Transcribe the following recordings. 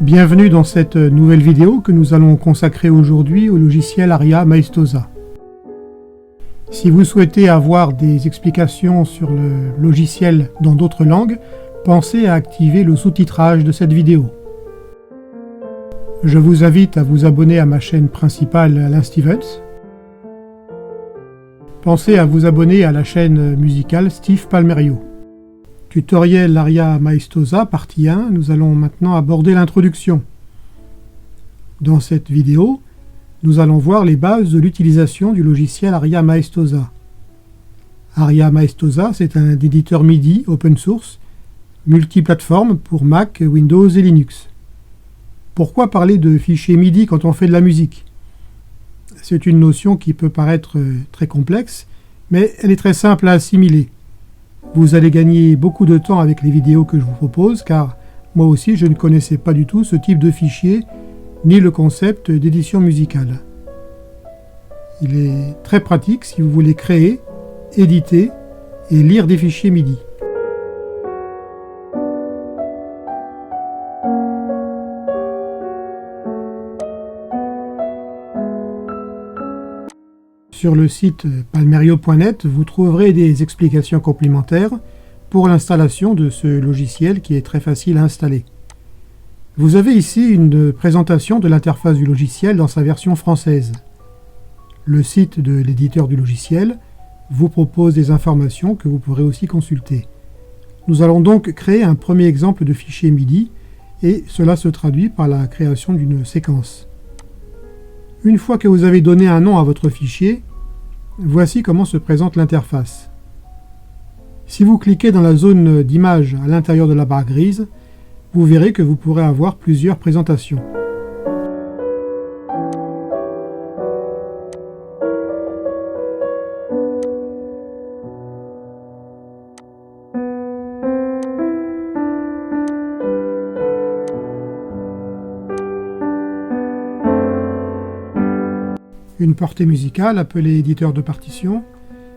Bienvenue dans cette nouvelle vidéo que nous allons consacrer aujourd'hui au logiciel Aria Maestosa. Si vous souhaitez avoir des explications sur le logiciel dans d'autres langues, pensez à activer le sous-titrage de cette vidéo. Je vous invite à vous abonner à ma chaîne principale Alain Stevens. Pensez à vous abonner à la chaîne musicale Steve Palmerio. Tutoriel Aria Maestosa, partie 1, nous allons maintenant aborder l'introduction. Dans cette vidéo, nous allons voir les bases de l'utilisation du logiciel Aria Maestosa. Aria Maestosa, c'est un éditeur MIDI open source, multiplateforme pour Mac, Windows et Linux. Pourquoi parler de fichiers MIDI quand on fait de la musique? C'est une notion qui peut paraître très complexe, mais elle est très simple à assimiler. Vous allez gagner beaucoup de temps avec les vidéos que je vous propose, car moi aussi je ne connaissais pas du tout ce type de fichier, ni le concept d'édition musicale. Il est très pratique si vous voulez créer, éditer et lire des fichiers MIDI. Sur le site palmerio.net, vous trouverez des explications complémentaires pour l'installation de ce logiciel qui est très facile à installer. Vous avez ici une présentation de l'interface du logiciel dans sa version française. Le site de l'éditeur du logiciel vous propose des informations que vous pourrez aussi consulter. Nous allons donc créer un premier exemple de fichier MIDI et cela se traduit par la création d'une séquence. Une fois que vous avez donné un nom à votre fichier, voici comment se présente l'interface. Si vous cliquez dans la zone d'image à l'intérieur de la barre grise, vous verrez que vous pourrez avoir plusieurs présentations. Une portée musicale appelée éditeur de partition,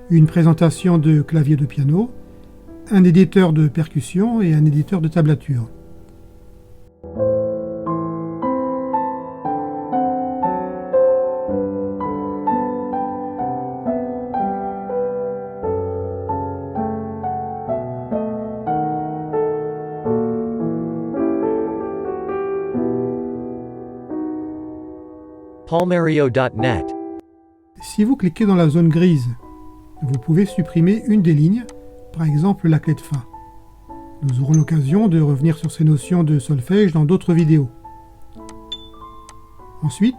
une présentation de clavier de piano, un éditeur de percussion et un éditeur de tablature. Palmerio.net. Si vous cliquez dans la zone grise, vous pouvez supprimer une des lignes, par exemple la clé de Fa. Nous aurons l'occasion de revenir sur ces notions de solfège dans d'autres vidéos. Ensuite,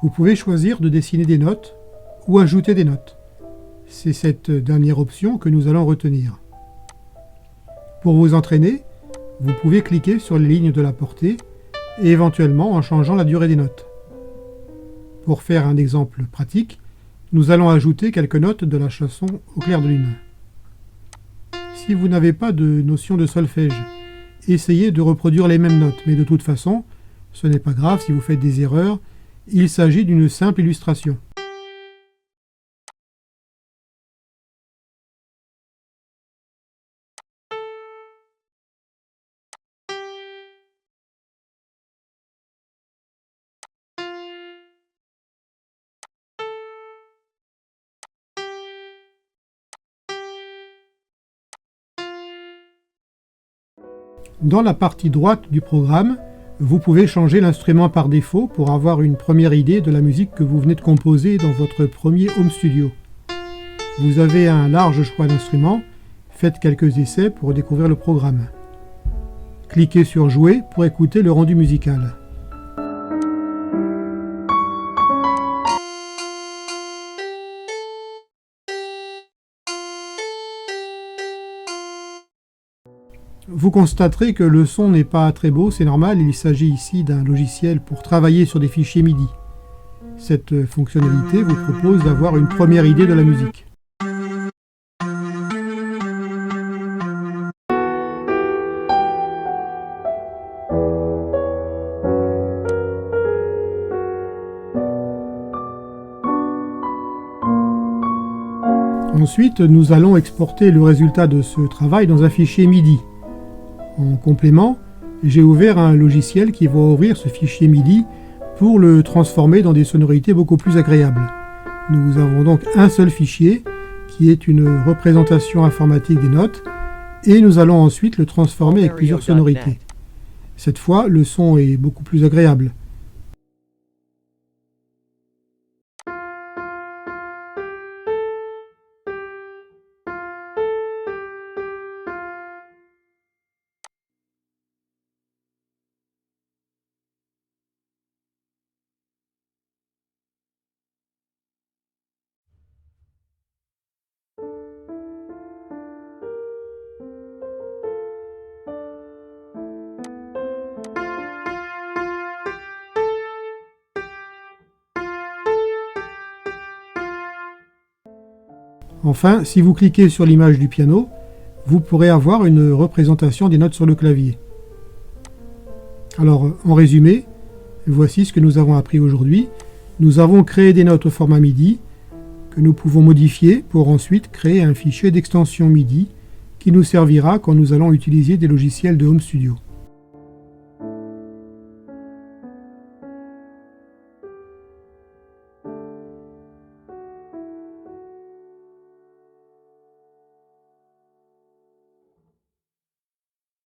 vous pouvez choisir de dessiner des notes ou ajouter des notes. C'est cette dernière option que nous allons retenir. Pour vous entraîner, vous pouvez cliquer sur les lignes de la portée et éventuellement en changeant la durée des notes. Pour faire un exemple pratique, nous allons ajouter quelques notes de la chanson Au clair de lune. Si vous n'avez pas de notion de solfège, essayez de reproduire les mêmes notes, mais de toute façon, ce n'est pas grave si vous faites des erreurs, il s'agit d'une simple illustration. Dans la partie droite du programme, vous pouvez changer l'instrument par défaut pour avoir une première idée de la musique que vous venez de composer dans votre premier home studio. Vous avez un large choix d'instruments, faites quelques essais pour découvrir le programme. Cliquez sur Jouer pour écouter le rendu musical. Vous constaterez que le son n'est pas très beau, c'est normal, il s'agit ici d'un logiciel pour travailler sur des fichiers MIDI. Cette fonctionnalité vous propose d'avoir une première idée de la musique. Ensuite, nous allons exporter le résultat de ce travail dans un fichier MIDI. En complément, j'ai ouvert un logiciel qui va ouvrir ce fichier MIDI pour le transformer dans des sonorités beaucoup plus agréables. Nous avons donc un seul fichier qui est une représentation informatique des notes et nous allons ensuite le transformer avec plusieurs sonorités. Cette fois, le son est beaucoup plus agréable. Enfin, si vous cliquez sur l'image du piano, vous pourrez avoir une représentation des notes sur le clavier. Alors, en résumé, voici ce que nous avons appris aujourd'hui. Nous avons créé des notes au format MIDI que nous pouvons modifier pour ensuite créer un fichier d'extension MIDI qui nous servira quand nous allons utiliser des logiciels de Home Studio.